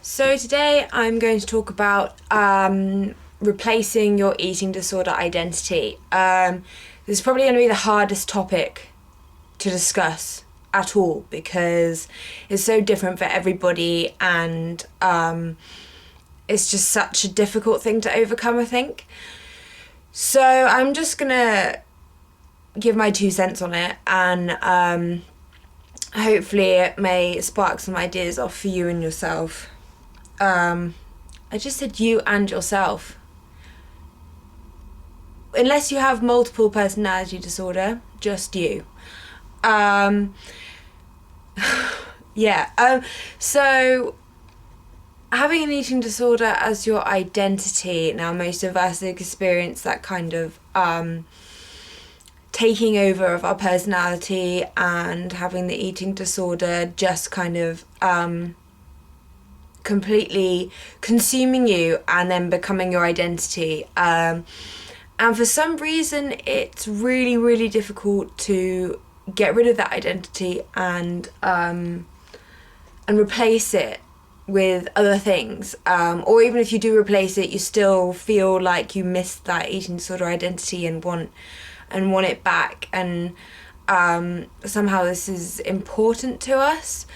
So today I'm going to talk about replacing your eating disorder identity. This is probably going to be the hardest topic to discuss at all because it's so different for everybody, and it's just such a difficult thing to overcome, I think. So I'm just going to give my 2 cents on it, and hopefully it may spark some ideas off for you and yourself. I just said you and yourself. Unless you have multiple personality disorder, just you. So having an eating disorder as your identity, now most of us experience that kind of taking over of our personality, and having the eating disorder just kind of completely consuming you and then becoming your identity. And for some reason it's really, really difficult to get rid of that identity and replace it with other things. Or even if you do replace it, you still feel like you missed that eating disorder identity and want it back. And somehow this is important to us.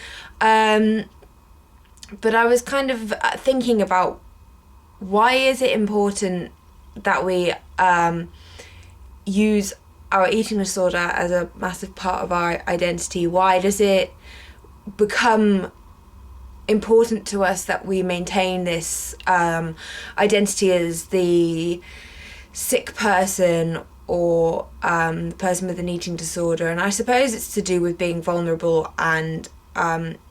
But I was kind of thinking about, why is it important that we use our eating disorder as a massive part of our identity? Why does it become important to us that we maintain this identity as the sick person or the person with an eating disorder? And I suppose it's to do with being vulnerable and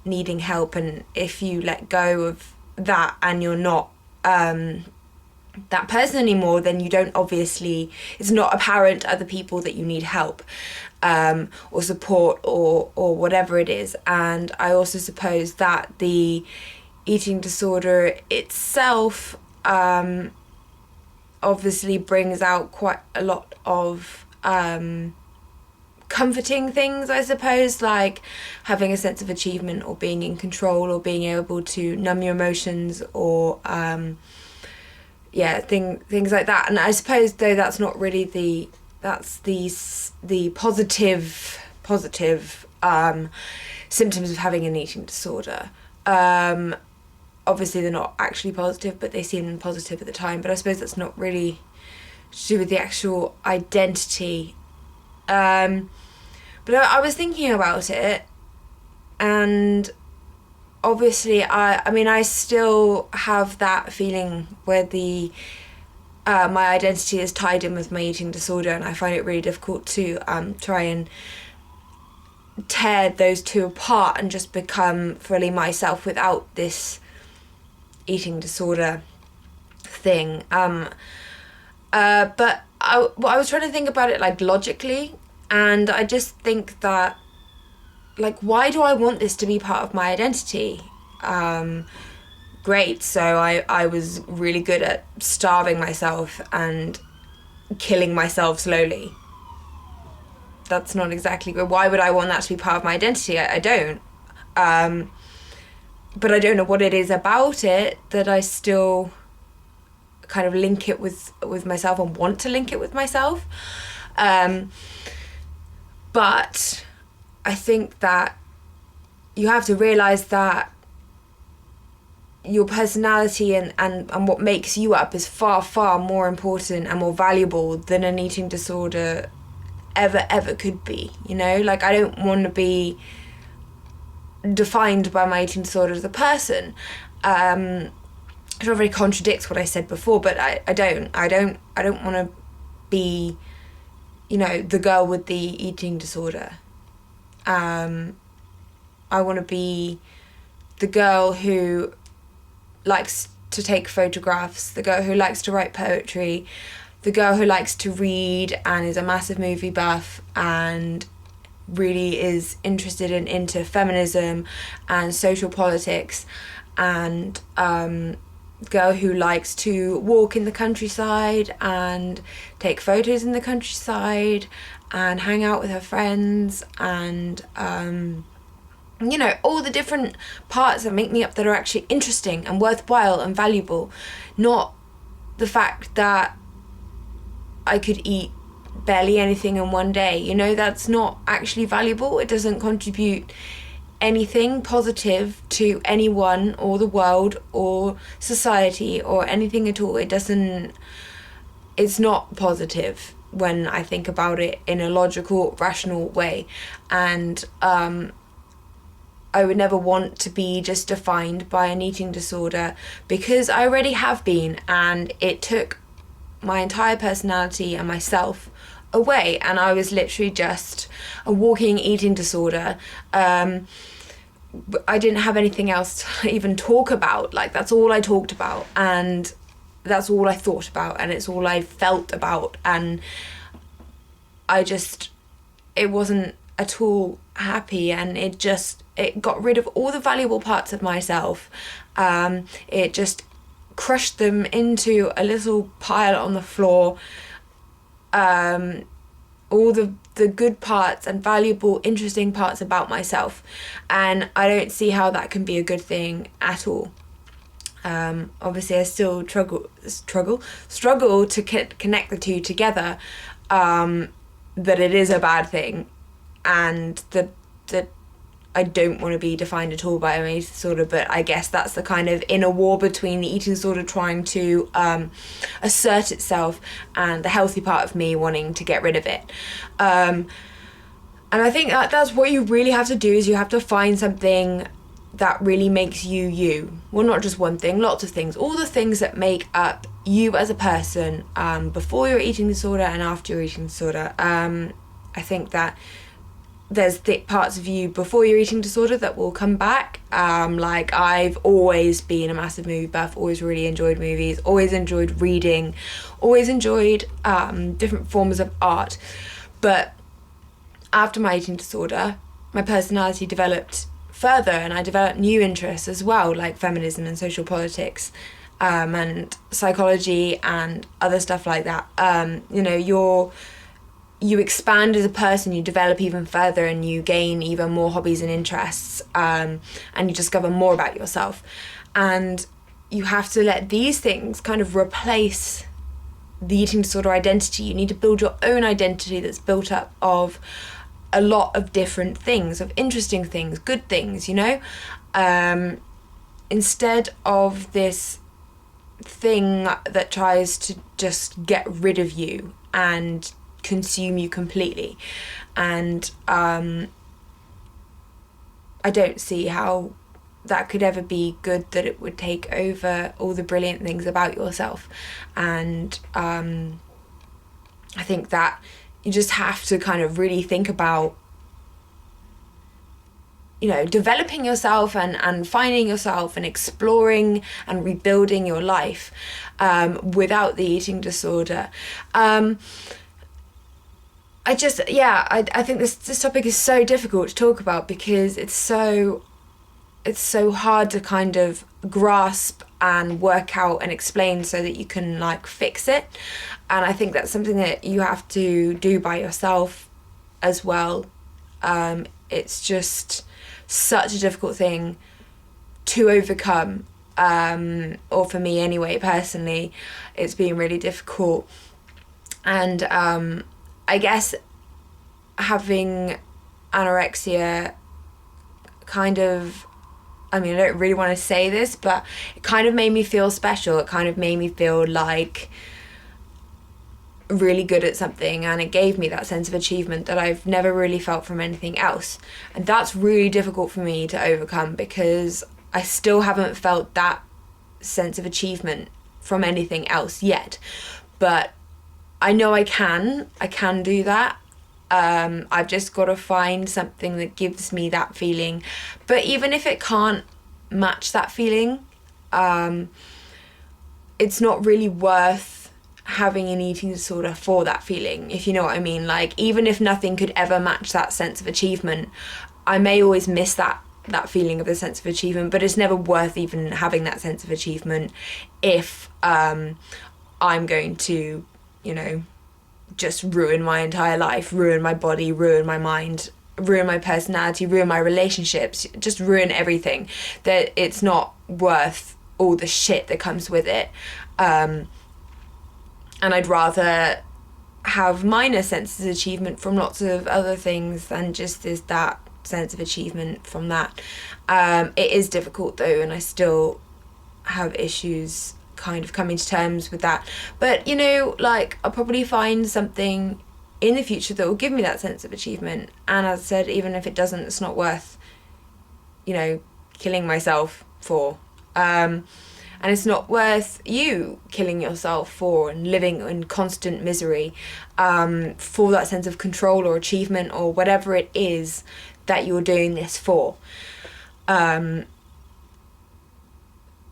needing help. And if you let go of that and you're not that person anymore, then you don't, obviously it's not apparent to other people that you need help or support or whatever it is. And I also suppose that the eating disorder itself obviously brings out quite a lot of comforting things, I suppose, like having a sense of achievement or being in control or being able to numb your emotions or things like that. And I suppose though that's not really the positive symptoms of having an eating disorder. Obviously they're not actually positive, but they seem positive at the time. But I suppose that's not really to do with the actual identity. But I was thinking about it, and obviously I still have that feeling where my identity is tied in with my eating disorder, and I find it really difficult to try and tear those two apart and just become fully myself without this eating disorder thing. But I was trying to think about it like logically, and I just think that, like, why do I want this to be part of my identity? Great, so I was really good at starving myself and killing myself slowly. That's not exactly good. Why would I want that to be part of my identity? I don't. But I don't know what it is about it that I still kind of link it with myself and want to link it with myself. But I think that you have to realise that your personality and what makes you up is far, far more important and more valuable than an eating disorder ever could be, you know? Like, I don't want to be defined by my eating disorder as a person. It already contradicts what I said before, but I don't want to be, you know, the girl with the eating disorder. I want to be the girl who likes to take photographs, the girl who likes to write poetry, the girl who likes to read and is a massive movie buff and really is interested into feminism and social politics, and girl who likes to walk in the countryside and take photos in the countryside and hang out with her friends and you know, all the different parts that make me up that are actually interesting and worthwhile and valuable, not the fact that I could eat barely anything in one day. You know, that's not actually valuable. It doesn't contribute anything positive to anyone or the world or society or anything at all. It's not positive when I think about it in a logical, rational way. And I would never want to be just defined by an eating disorder, because I already have been, and it took my entire personality and myself away, and I was literally just a walking eating disorder. I didn't have anything else to even talk about. Like, that's all I talked about, and that's all I thought about, and it's all I felt about, and it wasn't at all happy, and it got rid of all the valuable parts of myself. It just crushed them into a little pile on the floor. All the good parts and valuable, interesting parts about myself, and I don't see how that can be a good thing at all. Obviously I still struggle to connect the two together, that it is a bad thing, and that I don't want to be defined at all by an eating disorder. But I guess that's the kind of inner war between the eating disorder trying to assert itself and the healthy part of me wanting to get rid of it. And I think that's what you really have to do, is you have to find something that really makes you. Well, not just one thing, lots of things. All the things that make up you as a person, before your eating disorder and after your eating disorder. I think that there's parts of you before your eating disorder that will come back. Like, I've always been a massive movie buff, always really enjoyed movies, always enjoyed reading, always enjoyed different forms of art. But after my eating disorder, my personality developed further, and I developed new interests as well, like feminism and social politics, and psychology and other stuff like that. You know, you expand as a person, you develop even further, and you gain even more hobbies and interests, and you discover more about yourself. And you have to let these things kind of replace the eating disorder identity. You need to build your own identity that's built up of a lot of different things, of interesting things, good things, you know? Instead of this thing that tries to just get rid of you and consume you completely. And I don't see how that could ever be good, that it would take over all the brilliant things about yourself. And I think that you just have to kind of really think about, you know, developing yourself and finding yourself and exploring and rebuilding your life without the eating disorder. I think this topic is so difficult to talk about, because it's so hard to kind of grasp and work out and explain so that you can like fix it. And I think that's something that you have to do by yourself as well. It's just such a difficult thing to overcome, or for me anyway, personally, it's been really difficult. And I guess having anorexia kind of, I mean, I don't really want to say this, but it kind of made me feel special. It kind of made me feel like really good at something, and it gave me that sense of achievement that I've never really felt from anything else. And that's really difficult for me to overcome, because I still haven't felt that sense of achievement from anything else yet. But I know I can do that. I've just got to find something that gives me that feeling. But even if it can't match that feeling, it's not really worth having an eating disorder for that feeling, if you know what I mean. Like, even if nothing could ever match that sense of achievement, I may always miss that feeling of the sense of achievement, but it's never worth even having that sense of achievement if I'm going to, you know, just ruin my entire life, ruin my body, ruin my mind ruin my personality, ruin my relationships, just ruin everything, that it's not worth all the shit that comes with it. And I'd rather have minor senses of achievement from lots of other things than just that sense of achievement from that. It is difficult though, and I still have issues kind of coming to terms with that. But, you know, like, I'll probably find something in the future that will give me that sense of achievement. And as I said, even if it doesn't, it's not worth, you know, killing myself for. And it's not worth you killing yourself for and living in constant misery for that sense of control or achievement or whatever it is that you're doing this for.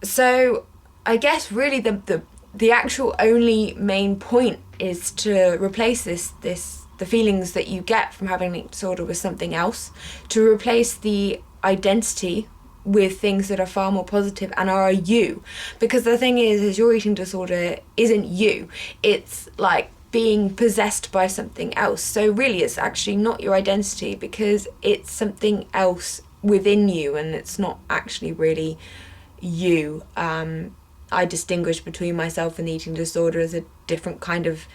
So I guess really the actual only main point is to replace the feelings that you get from having an eating disorder with something else, to replace the identity with things that are far more positive and are you. Because the thing is your eating disorder isn't you. It's like being possessed by something else. So really it's actually not your identity, because it's something else within you, and it's not actually really you. I distinguish between myself and the eating disorder as a different kind of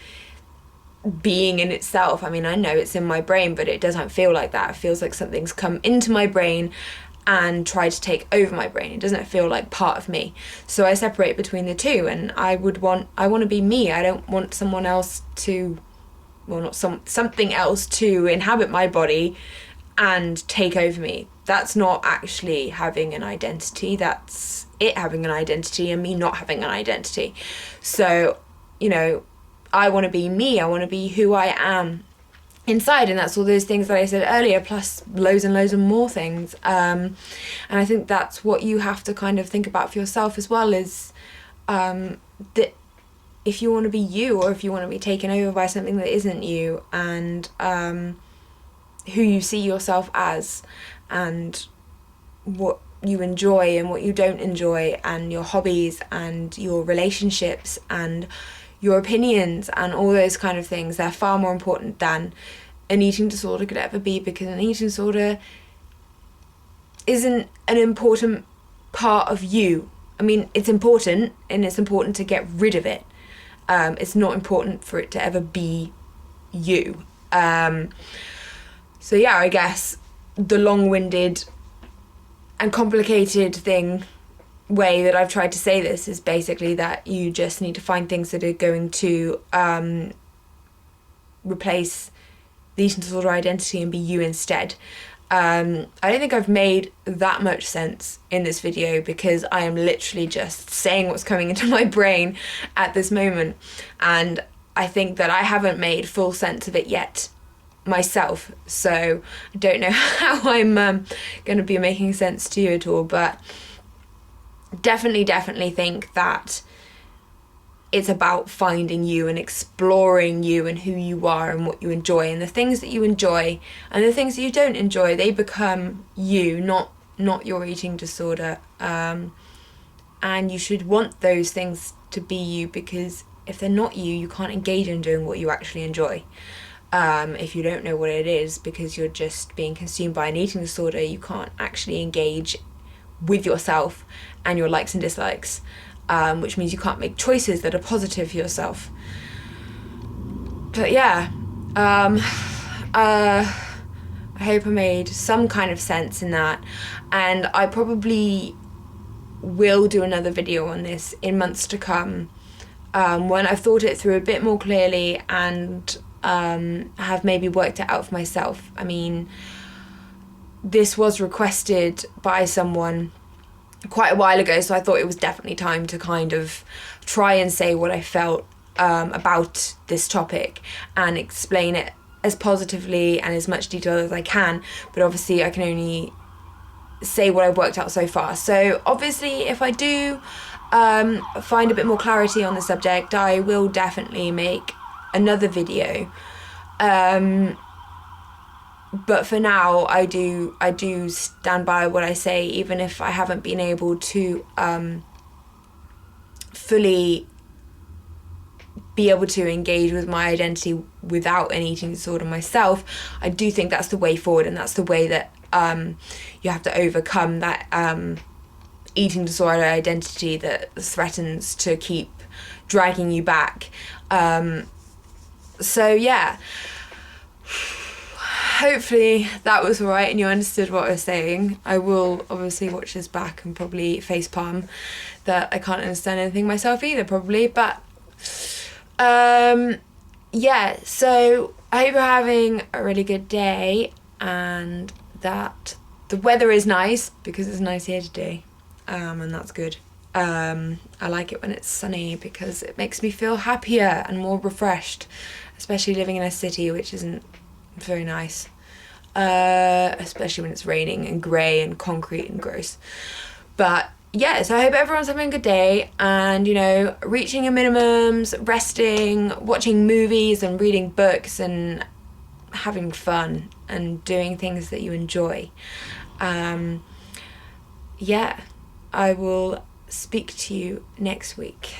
being in itself. I mean, I know it's in my brain, but it doesn't feel like that. It feels like something's come into my brain and tried to take over my brain. It doesn't feel like part of me. So I separate between the two, and I want to be me. I don't want someone else to, well, not something else to inhabit my body and take over me. That's not actually having an identity. That's it having an identity and me not having an identity. So, you know, I want to be me. I want to be who I am inside, and that's all those things that I said earlier, plus loads and loads of more things. And I think that's what you have to kind of think about for yourself as well, is that if you want to be you, or if you want to be taken over by something that isn't you, and who you see yourself as, and what you enjoy and what you don't enjoy, and your hobbies and your relationships and your opinions and all those kind of things, they're far more important than an eating disorder could ever be, because an eating disorder isn't an important part of you. I mean, it's important, and it's important to get rid of it. It's not important for it to ever be you. So yeah, I guess the long-winded and complicated way that I've tried to say this is basically that you just need to find things that are going to replace the eating disorder identity and be you instead. I don't think I've made that much sense in this video, because I am literally just saying what's coming into my brain at this moment, and I think that I haven't made full sense of it yet myself, so I don't know how I'm going to be making sense to you at all, but definitely think that it's about finding you and exploring you and who you are and what you enjoy, and the things that you enjoy and the things that you don't enjoy, they become you, not your eating disorder. And you should want those things to be you, because if they're not you, you can't engage in doing what you actually enjoy. If you don't know what it is, because you're just being consumed by an eating disorder, you can't actually engage with yourself and your likes and dislikes, which means you can't make choices that are positive for yourself. But yeah, I hope I made some kind of sense in that, and I probably will do another video on this in months to come, when I've thought it through a bit more clearly and have maybe worked it out for myself. I mean, this was requested by someone quite a while ago, so I thought it was definitely time to kind of try and say what I felt about this topic and explain it as positively and as much detail as I can, but obviously I can only say what I've worked out so far. So obviously if I do find a bit more clarity on the subject, I will definitely make another video, but for now I do stand by what I say, even if I haven't been able to fully be able to engage with my identity without an eating disorder myself, I do think that's the way forward, and that's the way that you have to overcome that eating disorder identity that threatens to keep dragging you back. So yeah, hopefully that was alright and you understood what I was saying. I will obviously watch this back and probably facepalm that I can't understand anything myself either, probably, but yeah, so I hope you're having a really good day and that the weather is nice, because it's nice here today, and that's good. I like it when it's sunny because it makes me feel happier and more refreshed, especially living in a city, which isn't very nice, especially when it's raining and grey and concrete and gross. But yeah, so I hope everyone's having a good day and, you know, reaching your minimums, resting, watching movies and reading books and having fun and doing things that you enjoy. Yeah, I will speak to you next week.